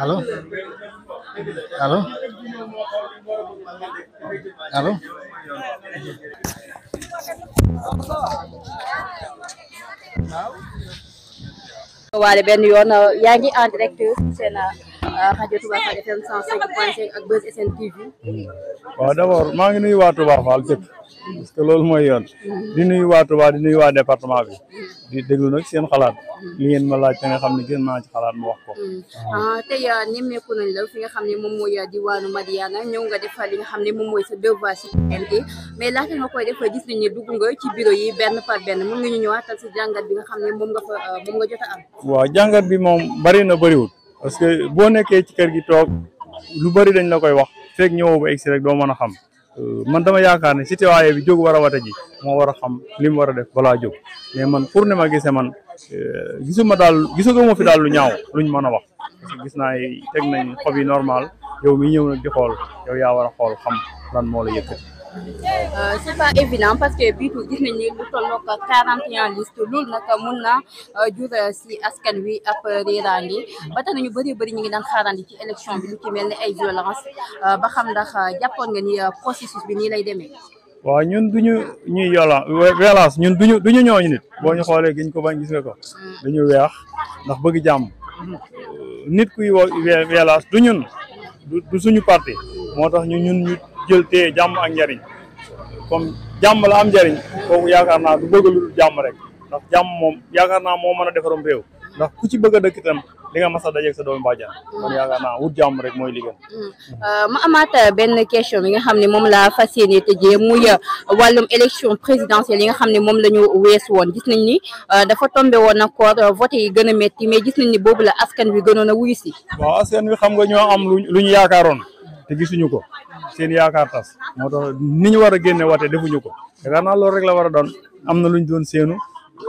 Allo allo allo waale benn yoon yaa ngi en direct seen rajo Touba Fall FM 105.5 ak Buzz SN TV. waaw d'abord maa ngi nuyu waa Touba Fall jëpp parce que loolu mooy yoon di nuyu waa Touba di nuyu waa département bi di déglu nag seen xalaat li ngeen ma laaj te nga xam ne gën naa ci xalaat mu wax ko. tey nemmeeku nañ la fi nga xam ne moom mooy diwaanu Madiyana ñëw nga def li nga xam ne moom mooy sa devoir citoyenneté mais laata nga koy def gis nañ ne dugg nga ci bureau yi benn par benn mën nga ñu ñëwaatal si jàngat bi nga xam ne moom nga jot a am. waaw jàngat bi moom bari na bariwul parce que boo nekkee ci kër gi toog lu bari dañ la koy wax fekk ñëwoo ba egsi rek doo mën a xam. man dama yaakaar ne citoyen bi jóg war a wate ji moo war a xam li mu war a def balaa jóg mais man pour ne ma gisee man gisaguma fi daal lu ñaaw luñ mën a wax parce que gis naa teg nañ xob yi normal yow mi ñëw nag di xool yow yaa war a xool xam lan moo la yëkkati. c'est pas évident parce que bii gis nañ ni lu tolloog 41 liste loolu nag mun na jur si askan wi ab réeraange ba tax nañu bëri ñu ngi daan xaarandi ci élection bi lu ci mel ni ay violence ba xam ndax jàppoon nga ni processus bi nii lay demee. waaw ñun duñu ñuy violence ñun duñu ñooñu nit boo ñu xoolee giñ ko bañ gis nga ko dañu weex ndax bëgg jàmm nit kuy violence du ñun du suñu parti moo tax ñun ñu jël tee jàmm ak njariñ comme jàmm la am njariñ kooku yaakaar naa du bëgg lu dul jàmm rek ndax jàmm moom yaakaar naa moo mën a defaram réew ndax ku ci bëgg a dëkk itam li nga mas a dajeeg sa doomu bàjjan kon yaakaar naa wut jàmm rek mooy li gën. ma amaat benn question bi nga xam ne moom laa fas yéene tëjee muy wàllum élection présidentielle yi nga xam ne moom la ñu weesu woon gis nañ ni dafa tombé woon accord voté yi gën a métti mais gis nañ ni boobu la askan wi gënoon a wuyu si. waaw askan wi xam nga ñoo am lu ñu yaakaaroon te gisuñu ko seen yaakaar tas moo tax ni ñu war a génne wate defuñu ko yaakaar naa loolu rek la war a doon am na luñ doon séenu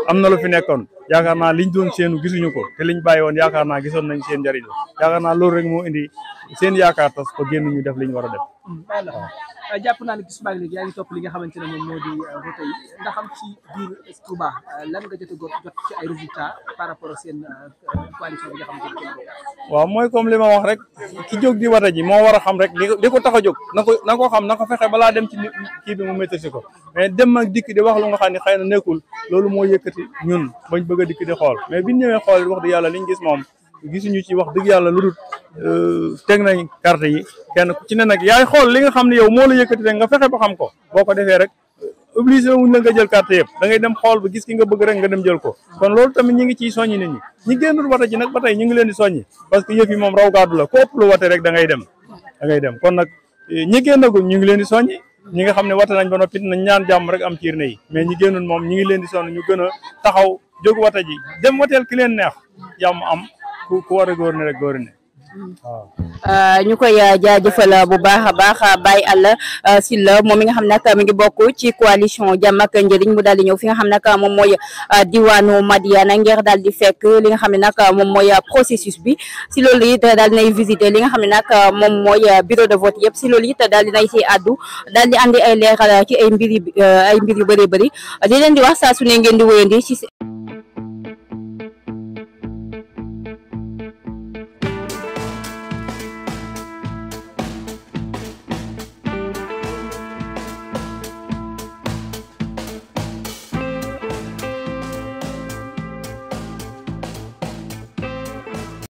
am na lu fi nekkoon yaakaar naa liñ doon séenu gisuñu ko te liñ bàyyi woon yaakaar naa gisoon nañ seen njëriñ la yaakaar naa loolu rek moo indi seen yaakaar tas ko génn ñu def li ñu war a def. waaw jàpp naa ne gis maa ngi léegi yaa ngi topp li nga xamante ne moom moo di vote yi ndax am ci biir Touba lan nga jot ci ay résultats par rapport ak seen coalition bi nga xamante ne. waaw mooy comme li ma wax rek ki jóg di wate ji moo war a xam rek li ko tax a jóg na ko xam na ko fexe balaa dem ci kii bi mu maîtriser ko mais dem ak dikk di wax lu nga xam ne xëy na nekkul loolu moo yëkkati ñun bañ bëgg a dikk di xool mais biñ ñëwee xool wax dëgg yàlla liñ gis moom gisuñu ci wax dëgg yàlla lu dul teg nañ carte yi kenn ku ci ne nag yaay xool li nga xam ne yow moo la yëkkati rek nga fexe ba xam ko boo ko defee rek obligé wuñ la nga jël carte yëpp da ngay dem xool ba gis ki nga bëgg rek nga dem jël ko kon loolu tamit ñi ngi ciy soññi nit ñi génnul wate ji nag ba tey ñu ngi leen di soññi parce que yëf yi moom raw gàddu la ko ëpp lu wate rek da ngay dem kon nag ñi génnagul ñu ngi leen di soññi ñi nga xam ne wate nañ ba noppi nañ ñaan jàmm rek am ciir ne yi mais ñi génnul moom ñi ngi leen di soññ ñu gën a taxaw jóg wate ji dem wateel ki leen neex jàmm am ku war a góor ne rek góor ne waaw. ñu koy jaajëfal bu baax a baax Baye Alla Sylla moom mi nga xam nag mi ngi bokk ci coalition Jàmm ak Njëriñ mu daal di ñëw fi nga xam nag moom mooy diwaanu Madiana ngir daal di fekk li nga xam ne nag moom mooy processus bi si loolu it daal dinay visiter li nga xam ne nag moom mooy bureau de vote yëpp si loolu it daal dinay si addu daal di andi ay leeral ci ay mbir yu bëree bëri di leen di wax saa su ne ngeen di wéyandi ci